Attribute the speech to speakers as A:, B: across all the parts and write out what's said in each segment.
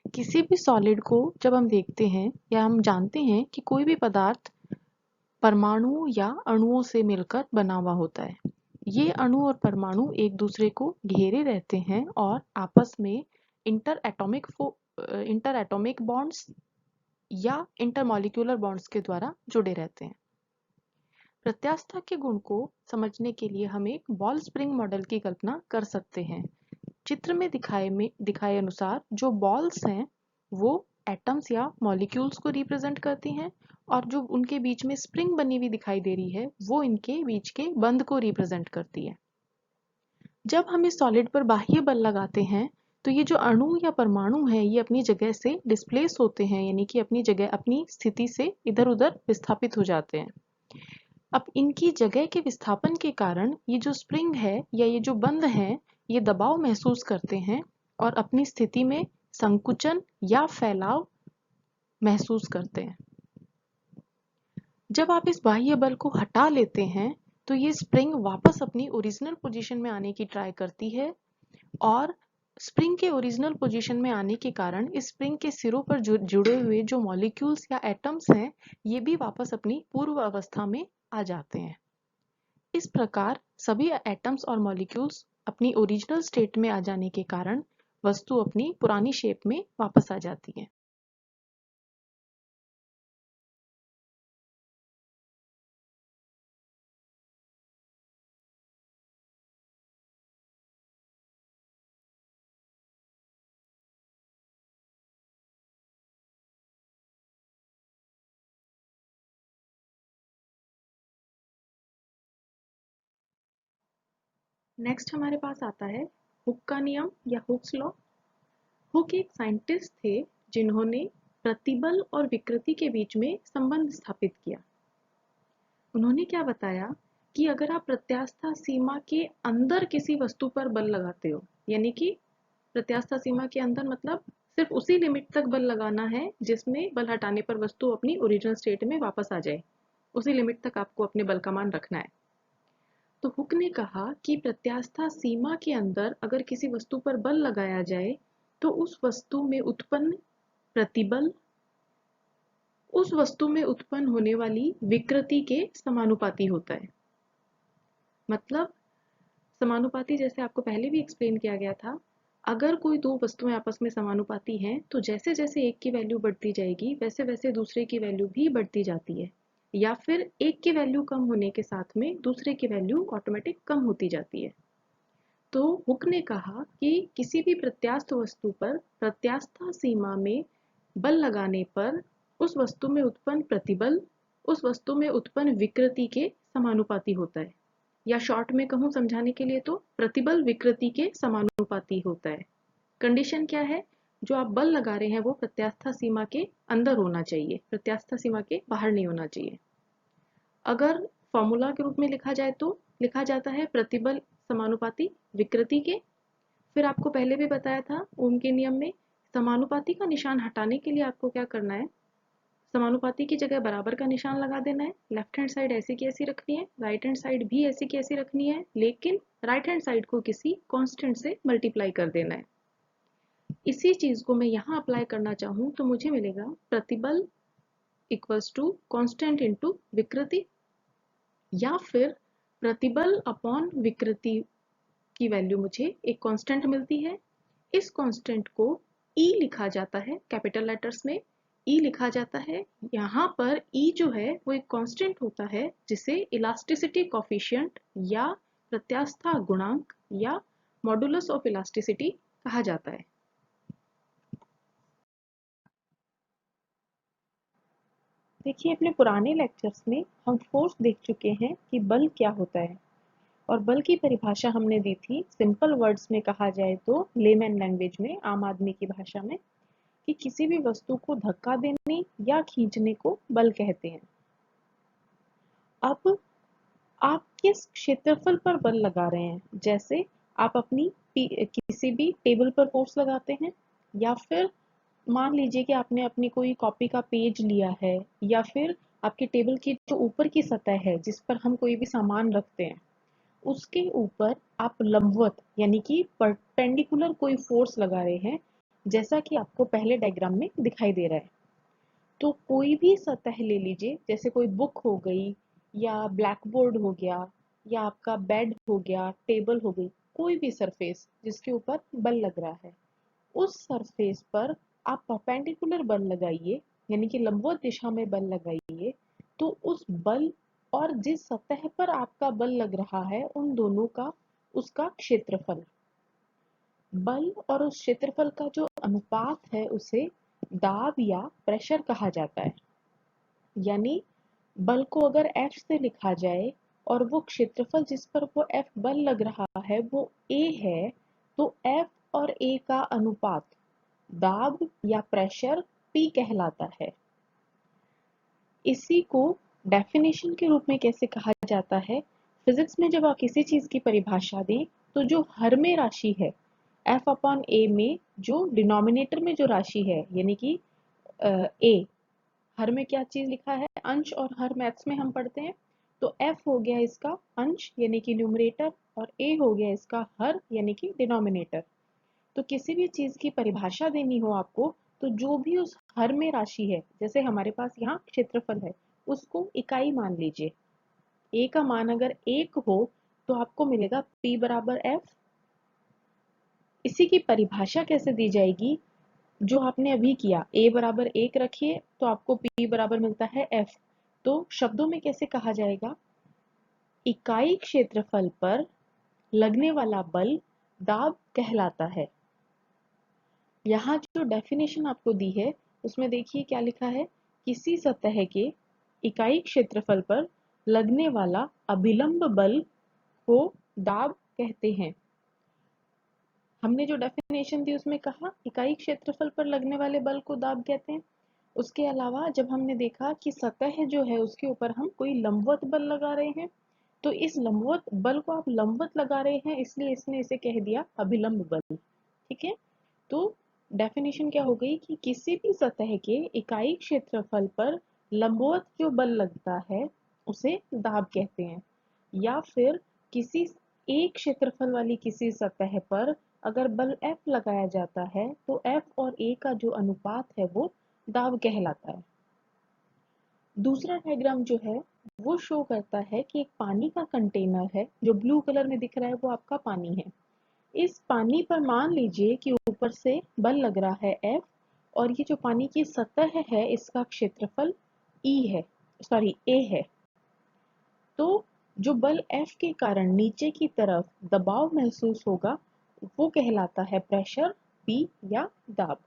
A: किसी भी सॉलिड को जब हम देखते हैं या हम जानते हैं कि कोई भी पदार्थ परमाणुओं या अणुओं से मिलकर बना हुआ होता है। ये अणु और परमाणु एक दूसरे को घेरे रहते हैं और आपस में इंटर एटॉमिक बॉन्ड्स या इंटरमॉलिक्यूलर बॉन्ड्स के द्वारा जुड़े रहते हैं। प्रत्यास्थता के गुण को समझने के लिए हम एक बॉल स्प्रिंग मॉडल की कल्पना कर सकते हैं। चित्र में दिखाए अनुसार जो बॉल्स हैं वो एटम्स या मॉलिक्यूल्स को रिप्रेजेंट करती हैं और जो उनके बीच में स्प्रिंग बनी हुई दिखाई दे रही है वो इनके बीच के बंध को रिप्रेजेंट करती है। जब हम इस सॉलिड पर बाह्य बल लगाते हैं तो ये जो अणु या परमाणु है ये अपनी जगह से डिस्प्लेस होते हैं, यानी कि अपनी जगह अपनी स्थिति से इधर उधर विस्थापित हो जाते हैं। अब इनकी जगह के विस्थापन के कारण ये जो स्प्रिंग है या ये जो बंध है ये दबाव महसूस करते हैं और अपनी स्थिति में संकुचन या फैलाव महसूस करते हैं। जब आप इस बाह्य बल को हटा लेते हैं तो ये स्प्रिंग वापस अपनी ओरिजिनल पोजीशन में आने की ट्राई करती है और स्प्रिंग के ओरिजिनल पोजीशन में आने के कारण इस स्प्रिंग के सिरों पर जुड़े हुए जो मॉलिक्यूल्स या एटम्स हैं ये भी वापस अपनी पूर्व अवस्था में आ जाते हैं। इस प्रकार सभी एटम्स और मॉलिक्यूल्स अपनी ओरिजिनल स्टेट में आ जाने के कारण वस्तु अपनी पुरानी शेप में वापस आ जाती है। नेक्स्ट हमारे पास आता है हुक का नियम या हुक्स लॉ। हुक एक साइंटिस्ट थे जिन्होंने प्रतिबल और विकृति के बीच में संबंध स्थापित किया। उन्होंने क्या बताया कि अगर आप प्रत्यास्था सीमा के अंदर किसी वस्तु पर बल लगाते हो, यानी कि प्रत्यास्था सीमा के अंदर मतलब सिर्फ उसी लिमिट तक बल लगाना है जिसमें बल हटाने पर वस्तु अपनी ओरिजिनल स्टेट में वापस आ जाए, उसी लिमिट तक आपको अपने बल का मान रखना है। तो हुक ने कहा कि प्रत्यास्था सीमा के अंदर अगर किसी वस्तु पर बल लगाया जाए तो उस वस्तु में उत्पन्न प्रतिबल उस वस्तु में उत्पन्न होने वाली विकृति के समानुपाती होता है। मतलब समानुपाती जैसे आपको पहले भी एक्सप्लेन किया गया था, अगर कोई दो वस्तुएं आपस में समानुपाती हैं तो जैसे जैसे एक की वैल्यू बढ़ती जाएगी वैसे वैसे दूसरे की वैल्यू भी बढ़ती जाती है, या फिर एक की वैल्यू कम होने के साथ में दूसरे की वैल्यू ऑटोमेटिक कम होती जाती है। तो हुक ने कहा कि किसी भी प्रत्यास्थ वस्तु पर प्रत्यास्था सीमा में बल लगाने पर उस वस्तु में उत्पन्न प्रतिबल उस वस्तु में उत्पन्न विकृति के समानुपाती होता है, या शॉर्ट में कहूं समझाने के लिए तो प्रतिबल विकृति के समानुपाती होता है। कंडीशन क्या है? जो आप बल लगा रहे हैं वो प्रत्यास्था सीमा के अंदर होना चाहिए, प्रत्यास्था सीमा के बाहर नहीं होना चाहिए। अगर फॉर्मूला के रूप में लिखा जाए तो लिखा जाता है प्रतिबल समानुपाती विकृति के। फिर आपको पहले भी बताया था ओम के नियम में समानुपाती का निशान हटाने के लिए आपको क्या करना है, समानुपाती की जगह बराबर का निशान लगा देना है। लेफ्ट हैंड साइड ऐसी की ऐसी रखनी है, राइट हैंड साइड भी ऐसी की ऐसी रखनी है, लेकिन राइट हैंड साइड को किसी कांस्टेंट से मल्टीप्लाई कर देना है। इसी चीज को मैं यहाँ अप्लाई करना चाहूँ तो मुझे मिलेगा प्रतिबल इक्वल्स टू कांस्टेंट इनटू विकृति, या फिर प्रतिबल अपॉन विकृति की वैल्यू मुझे एक कांस्टेंट मिलती है। इस कांस्टेंट को E लिखा जाता है, कैपिटल लेटर्स में E लिखा जाता है। यहाँ पर E जो है वो एक कांस्टेंट होता है जिसे इलास्टिसिटी कोफिशिएंट या प्रत्यास्था गुणांक या मॉडुलस ऑफ इलास्टिसिटी कहा जाता है। देखिए अपने पुराने लेक्चर्स में हम फोर्स देख चुके हैं कि बल क्या होता है, और बल की परिभाषा हमने दी थी सिंपल वर्ड्स में कहा जाए तो लेमैन लैंग्वेज में, आम आदमी की भाषा में, कि किसी भी वस्तु को धक्का देने या खींचने को बल कहते हैं। अब आप किस क्षेत्रफल पर बल लगा रहे हैं, जैसे आप अपनी किसी भी टेबल पर फोर्स लगाते हैं, या फिर मान लीजिए कि आपने अपनी कोई कॉपी का पेज लिया है, या फिर आपके टेबल की जो ऊपर की सतह है जिस पर हम कोई भी सामान रखते हैं उसके ऊपर आप लंबवत यानी कि परपेंडिकुलर कोई फोर्स लगा रहे हैं, जैसा कि आपको पहले डायग्राम में दिखाई दे रहा है। तो कोई भी सतह ले लीजिए, जैसे कोई बुक हो गई या ब्लैक बोर्ड हो गया या आपका बेड हो गया, टेबल हो गई, कोई भी सरफेस जिसके ऊपर बल लग रहा है, उस सरफेस पर आप परपेंडिकुलर बल लगाइए, यानी कि लंबवत दिशा में बल लगाइए। तो उस बल और जिस सतह पर आपका बल लग रहा है, उन दोनों का उसका क्षेत्रफल, बल और उस क्षेत्रफल का जो अनुपात है उसे दाब या प्रेशर कहा जाता है। यानी बल को अगर F से लिखा जाए और वो क्षेत्रफल जिस पर वो F बल लग रहा है वो A है, तो F और A का अनुपात दाब या प्रेशर P कहलाता है। इसी को डेफिनेशन के रूप में कैसे कहा जाता है? फिजिक्स में जब आप किसी चीज की परिभाषा दें, तो जो हर में राशि है F अपॉन A में, जो डिनोमिनेटर में जो राशि है, यानी कि A, हर में क्या चीज लिखा है? अंश। और हर मैथ्स में हम पढ़ते हैं, तो F हो गया इसका अंश यानी कि न्यूमरेटर, और A हो गया इसका हर यानी कि डिनोमिनेटर। तो किसी भी चीज की परिभाषा देनी हो आपको, तो जो भी उस हर में राशि है, जैसे हमारे पास यहाँ क्षेत्रफल है, उसको इकाई मान लीजिए। A का मान अगर 1 हो तो आपको मिलेगा P बराबर F। इसी की परिभाषा कैसे दी जाएगी? जो आपने अभी किया, A बराबर 1 रखिए तो आपको P बराबर मिलता है F। तो शब्दों में कैसे कहा जाएगा? इकाई क्षेत्रफल पर लगने वाला बल दाब कहलाता है। यहाँ जो डेफिनेशन आपको दी है उसमें देखिए क्या लिखा है? किसी सतह के इकाई क्षेत्रफल पर लगने वाला अभिलंब बल को दाब कहते हैं। हमने जो डेफिनेशन दी उसमें कहा इकाई क्षेत्रफल पर लगने वाले बल को दाब कहते हैं। उसके अलावा जब हमने देखा कि सतह जो है उसके ऊपर हम कोई लंबवत बल लगा रहे हैं, तो इस लंबवत बल को आप लंबवत लगा रहे हैं, इसलिए इसने इसे कह दिया अभिलंब बल। ठीक है, तो डेफिनेशन क्या हो गई कि किसी भी सतह के इकाई क्षेत्रफल पर लंबवत जो बल लगता है उसे दाब कहते हैं। या फिर किसी एक क्षेत्रफल वाली किसी सतह पर अगर बल F लगाया जाता है, तो F और A का जो अनुपात है वो दाब कहलाता है। दूसरा डायग्राम जो है वो शो करता है कि एक पानी का कंटेनर है, जो ब्लू कलर में दिख रहा है वो आपका पानी है। इस पानी पर मान लीजिए कि ऊपर से बल लग रहा है F, और ये जो पानी की सतह है इसका क्षेत्रफल E है, सॉरी A है। तो जो बल F के कारण नीचे की तरफ दबाव महसूस होगा वो कहलाता है प्रेशर P या दाब।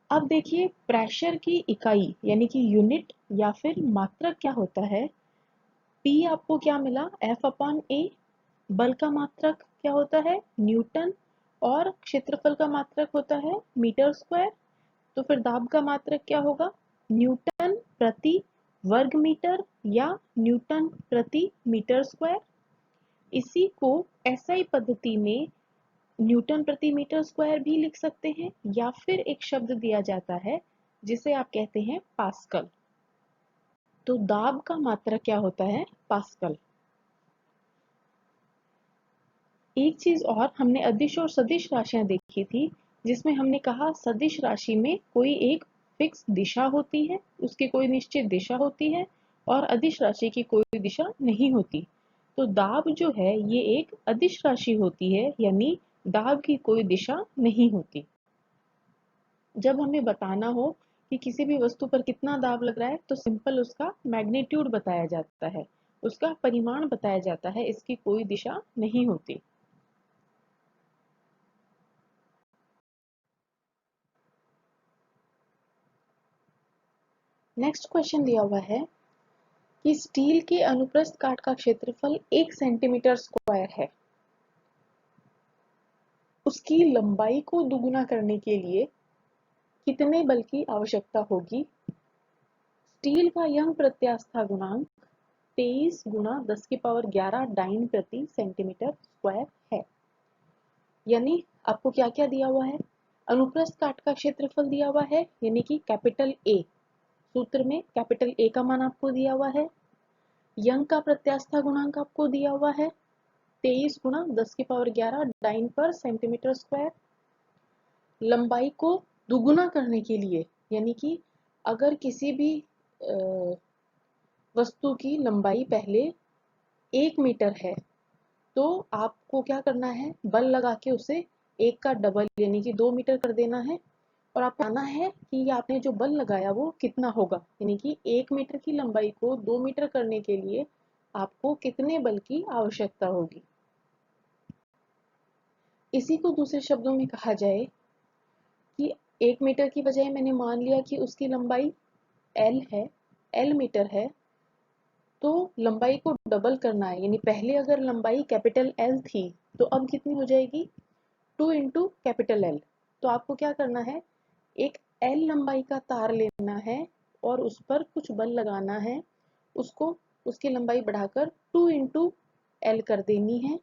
A: अब देखिए प्रेशर की इकाई यानी कि यूनिट या फिर मात्रक क्या होता है? P आपको क्या मिला? F upon A। बल का मात्रक क्या होता है? न्यूटन। और क्षेत्रफल का मात्रक होता है मीटर स्क्वायर। तो फिर दाब का मात्रक क्या होगा? न्यूटन प्रति वर्ग मीटर या न्यूटन प्रति मीटर स्क्वायर। इसी को एसआई पद्धति में न्यूटन प्रति मीटर स्क्वायर भी लिख सकते हैं, या फिर एक शब्द दिया जाता है जिसे आप कहते हैं पास्कल। तो दाब का मात्रक क्या होता है? पास्कल। एक चीज और, हमने अदिश और सदिश राशियां देखी थी, जिसमें हमने कहा सदिश राशि में कोई एक फिक्स दिशा होती है, उसकी कोई निश्चित दिशा होती है, और अदिश राशि की कोई दिशा नहीं होती। तो दाब जो है ये एक अदिश राशि होती है, यानी दाब की कोई दिशा नहीं होती। जब हमें बताना हो कि किसी भी वस्तु पर कितना दाब लग रहा है, तो सिंपल उसका मैग्नीट्यूड बताया जाता है, उसका परिमाण बताया जाता है, इसकी कोई दिशा नहीं होती। नेक्स्ट क्वेश्चन दिया हुआ है कि स्टील के अनुप्रस्थ काट का क्षेत्रफल 1 सेंटीमीटर स्क्वायर है। उसकी लंबाई को दुगुना करने के लिए कितने बल की आवश्यकता होगी? स्टील का यंग प्रत्यास्थ गुणांक 23 गुणा 10 की पावर 11 डाइन प्रति सेंटीमीटर स्क्वायर है। यानी आपको क्या क्या दिया हुआ है? अनुप्रस्थ काट का क्षेत्रफल दिया हुआ है, यानी कि कैपिटल ए। सूत्र में कैपिटल ए का मान आपको दिया हुआ है। यंग का प्रत्यास्थ गुणांक आपको दिया हुआ है 23 गुणा 10 की पावर 11 डाइन पर सेंटीमीटर स्क्वायर। लंबाई को दुगुना करने के लिए, यानी कि अगर किसी भी वस्तु की लंबाई पहले 1 मीटर है तो आपको क्या करना है, बल लगा के उसे 1 का डबल यानी कि 2 मीटर कर देना है। और आपको जानना है कि आपने जो बल लगाया वो कितना होगा, यानी कि 1 मीटर की लंबाई को 2 मीटर करने के लिए आपको कितने बल की आवश्यकता होगी। इसी को दूसरे शब्दों में कहा जाए कि 1 मीटर की बजाय मैंने मान लिया कि उसकी लंबाई L है, L मीटर है, तो लंबाई को डबल करना है, यानी पहले अगर लंबाई कैपिटल L थी तो अब कितनी हो जाएगी 2 इंटू कैपिटल L। तो आपको क्या करना है, एक L लंबाई का तार लेना है और उस पर कुछ बल लगाना है, उसको उसकी लंबाई बढ़ाकर 2 इंटू L कर देनी है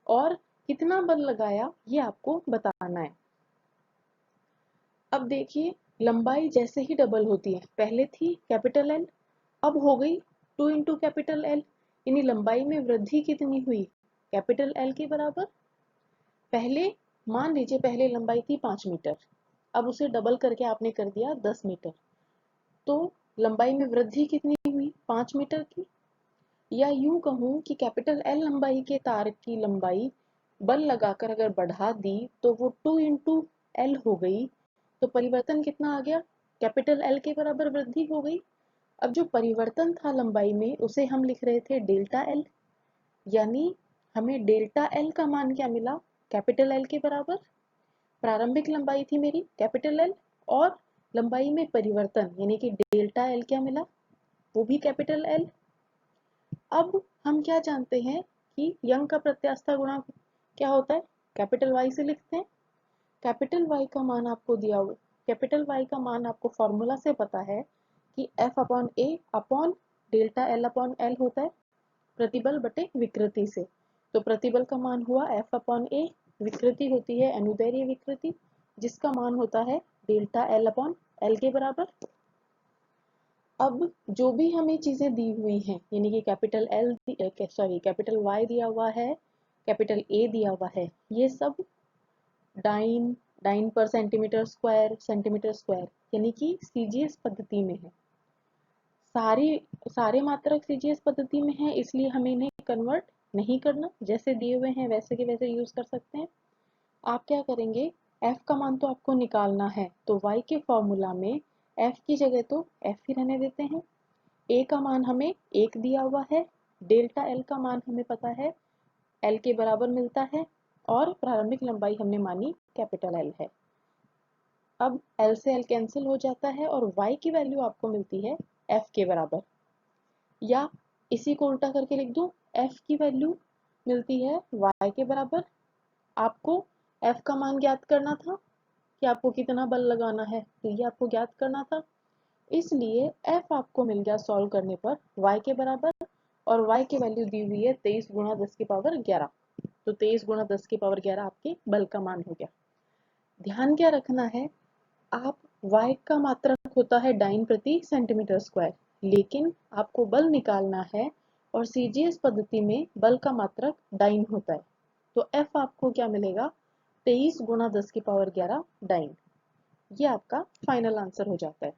A: और कितना बल लगाया ये आपको बताना है। अब देखिए लंबाई जैसे ही डबल होती है, पहले थी कैपिटल L अब हो गई 2 इंटू कैपिटल L, यानी लंबाई में वृद्धि कितनी हुई, कैपिटल L के बराबर। पहले मान लीजिए पहले लंबाई थी 5 मीटर, अब उसे डबल करके आपने कर दिया 10 मीटर, तो लंबाई में वृद्धि कितनी हुई 5 मीटर की। या यूं कहूं कि कैपिटल L लंबाई के तार की लंबाई बल लगाकर अगर बढ़ा दी तो वो 2 इंटू L हो गई, तो परिवर्तन कितना आ गया, कैपिटल L के बराबर वृद्धि हो गई। अब जो परिवर्तन था लंबाई में उसे हम लिख रहे थे डेल्टा L, यानी हमें डेल्टा L का मान क्या मिला, कैपिटल L के बराबर। प्रारंभिक लंबाई थी मेरी कैपिटल L और लंबाई में परिवर्तन यानी कि डेल्टा L क्या मिला, वो भी कैपिटल L। अब हम क्या जानते हैं कि यंग का प्रत्यास्थ गुणांक क्या होता है, कैपिटल Y से लिखते हैं। कैपिटल Y का मान आपको दिया हुआ, कैपिटल Y का मान आपको फॉर्मूला से पता है कि F upon A upon delta L upon L होता है प्रतिबल बटे विकृति से। तो प्रतिबल का मान हुआ F अपॉन A, विकृति होती है अनुदैर्ध्य विकृति जिसका मान होता है डेल्टा L अपॉन L के बराबर। अब जो भी हमें चीजें दी हुई हैं, यानी कि कैपिटल कैपिटल Y दिया हुआ है, कैपिटल A दिया हुआ है, ये सब डाइन, डाइन पर सेंटीमीटर स्क्वायर यानी कि सीजीएस पद्धति में है। सारे मात्रक सीजीएस पद्धति में है, इसलिए हमें इन्हें कन्वर्ट नहीं करना, जैसे दिए हुए हैं वैसे के वैसे यूज कर सकते हैं। आप क्या करेंगे, f का मान तो आपको निकालना है, तो y के फॉर्मूला में f की जगह तो f ही रहने देते हैं। a का मान हमें 1 दिया हुआ है, डेल्टा l का मान हमें पता है l के बराबर मिलता है और प्रारंभिक लंबाई हमने मानी कैपिटल L है। अब L से L कैंसिल हो जाता है और y की वैल्यू आपको मिलती है f के बराबर, या इसी को उल्टा करके लिख दूं, f की वैल्यू मिलती है y के बराबर। आपको f का मान ज्ञात करना था कि आपको कितना बल लगाना है, तो ये आपको ज्ञात करना था, इसलिए f आपको मिल गया सॉल्व करने पर y के बराबर, और y की वैल्यू दी हुई है 23 गुणा 10 की पावर 11, तो 23 गुणा 10 की पावर 11 आपके बल का मान हो गया। ध्यान क्या रखना है, आप y का मात्रक होता है डाइन प्रति सेंटीमीटर स्क्वायर, लेकिन आपको बल निकालना है और सीजीएस पद्धति में बल का मात्रक डाइन होता है, तो F आपको क्या मिलेगा 23 गुणा 10 की पावर 11 डाइन। ये आपका फाइनल आंसर हो जाता है।